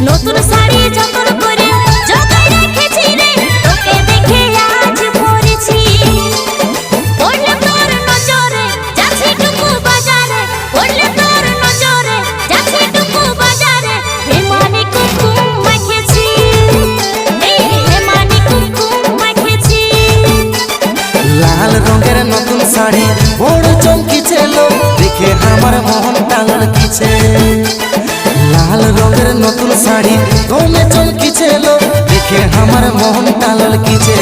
নতুন শাড়ি যতন করে জগাই রেখেছি রে তোকে দেখে আজ পরেছি পড়লে তোর নজরে যাচ্ছি টুকু বাজারে পড়লে তোর নজরে যাচ্ছি টুকু বাজারে হে মানে কুমকুম মাখেছি হে মানে কুমকুম মাখেছি লাল রঙের নতুন শাড়ি বড় চমকিছে লো দেখে আমার মনটা লড়কিছে লাল রঙের নতুন শাড়ি তোমে চমকিছে লো দেখে আমার মনটা লড়কিছে।